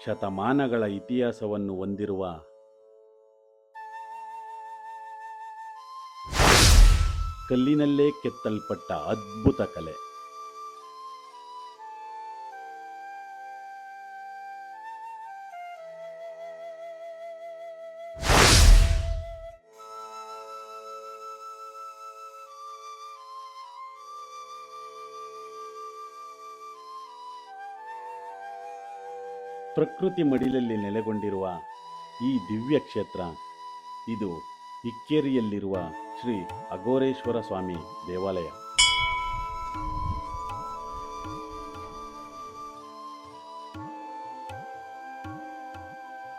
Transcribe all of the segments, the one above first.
ಶತಮಾನಗಳ ಇತಿಹಾಸವನ್ನು ಹೊಂದಿರುವ ಕಲ್ಲಿನಲ್ಲೇ ಕೆತ್ತಲ್ಪಟ್ಟ ಅದ್ಭುತ ಕಲೆ. ಪ್ರಕೃತಿ ಮಡಿಲಲ್ಲಿ ನೆಲೆಗೊಂಡಿರುವ ಈ ದಿವ್ಯ ಕ್ಷೇತ್ರ ಇದು ಇಕ್ಕೇರಿಯಲ್ಲಿರುವ ಶ್ರೀ ಅಘೋರೇಶ್ವರ ಸ್ವಾಮಿ ದೇವಾಲಯ.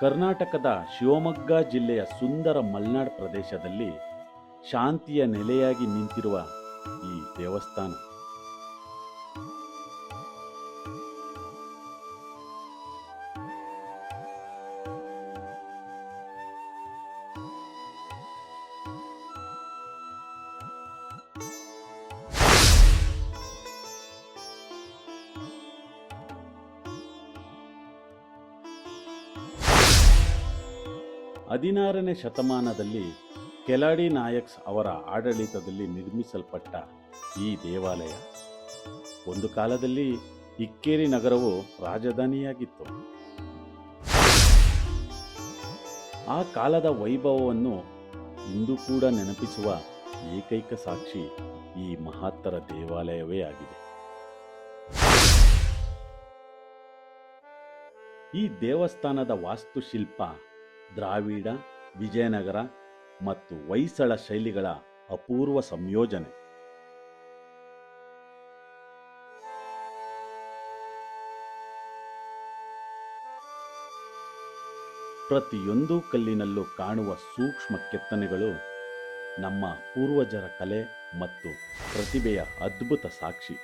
ಕರ್ನಾಟಕದ ಶಿವಮೊಗ್ಗ ಜಿಲ್ಲೆಯ ಸುಂದರ ಮಲೆನಾಡು ಪ್ರದೇಶದಲ್ಲಿ ಶಾಂತಿಯ ನೆಲೆಯಾಗಿ ನಿಂತಿರುವ ಈ ದೇವಸ್ಥಾನ ಹದಿನಾರನೇ ಶತಮಾನದಲ್ಲಿ ಕೆಲಾಡಿ ನಾಯಕ್ಸ್ ಅವರ ಆಡಳಿತದಲ್ಲಿ ನಿರ್ಮಿಸಲ್ಪಟ್ಟ ಈ ದೇವಾಲಯ ಒಂದು ಕಾಲದಲ್ಲಿ ಇಕ್ಕೇರಿ ನಗರವು ರಾಜಧಾನಿಯಾಗಿತ್ತು. ಆ ಕಾಲದ ವೈಭವವನ್ನು ಇಂದು ಕೂಡ ನೆನಪಿಸುವ ಏಕೈಕ ಸಾಕ್ಷಿ ಈ ಮಹತ್ತರ ದೇವಾಲಯವೇ ಆಗಿದೆ. ಈ ದೇವಸ್ಥಾನದ ವಾಸ್ತುಶಿಲ್ಪ ದ್ರಾವಿಡ, ವಿಜಯನಗರ ಮತ್ತು ಹೊಯ್ಸಳ ಶೈಲಿಗಳ ಅಪೂರ್ವ ಸಂಯೋಜನೆ. ಪ್ರತಿಯೊಂದು ಕಲ್ಲಿನಲ್ಲೂ ಕಾಣುವ ಸೂಕ್ಷ್ಮ ಕೆತ್ತನೆಗಳು ನಮ್ಮ ಪೂರ್ವಜರ ಕಲೆ ಮತ್ತು ಪ್ರತಿಭೆಯ ಅದ್ಭುತ ಸಾಕ್ಷಿ.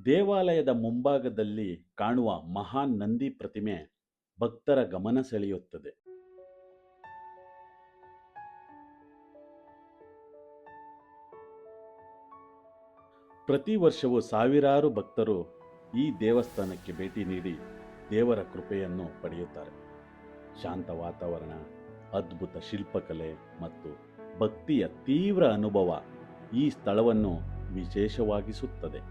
ದೇವಾಲಯದ ಮುಂಭಾಗದಲ್ಲಿ ಕಾಣುವ ಮಹಾನ್ ನಂದಿ ಪ್ರತಿಮೆ ಭಕ್ತರ ಗಮನ ಸೆಳೆಯುತ್ತದೆ. ಪ್ರತಿ ವರ್ಷವೂ ಸಾವಿರಾರು ಭಕ್ತರು ಈ ದೇವಸ್ಥಾನಕ್ಕೆ ಭೇಟಿ ನೀಡಿ ದೇವರ ಕೃಪೆಯನ್ನು ಪಡೆಯುತ್ತಾರೆ. ಶಾಂತ ವಾತಾವರಣ, ಅದ್ಭುತ ಶಿಲ್ಪಕಲೆ ಮತ್ತು ಭಕ್ತಿಯ ತೀವ್ರ ಅನುಭವ ಈ ಸ್ಥಳವನ್ನು ವಿಶೇಷವಾಗಿಸುತ್ತದೆ.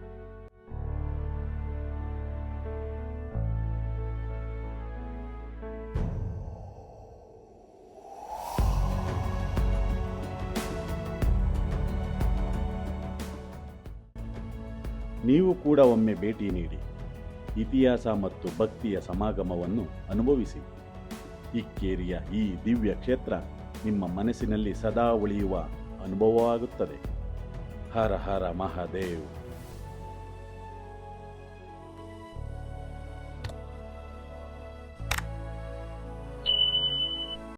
ನೀವು ಕೂಡ ಒಮ್ಮೆ ಭೇಟಿ ನೀಡಿ ಇತಿಹಾಸ ಮತ್ತು ಭಕ್ತಿಯ ಸಮಾಗಮವನ್ನು ಅನುಭವಿಸಿ. ಇಕ್ಕೇರಿಯ ಈ ದಿವ್ಯ ಕ್ಷೇತ್ರ ನಿಮ್ಮ ಮನಸ್ಸಿನಲ್ಲಿ ಸದಾ ಉಳಿಯುವ ಅನುಭವವಾಗುತ್ತದೆ. ಹರ ಹರ ಮಹಾದೇವ್.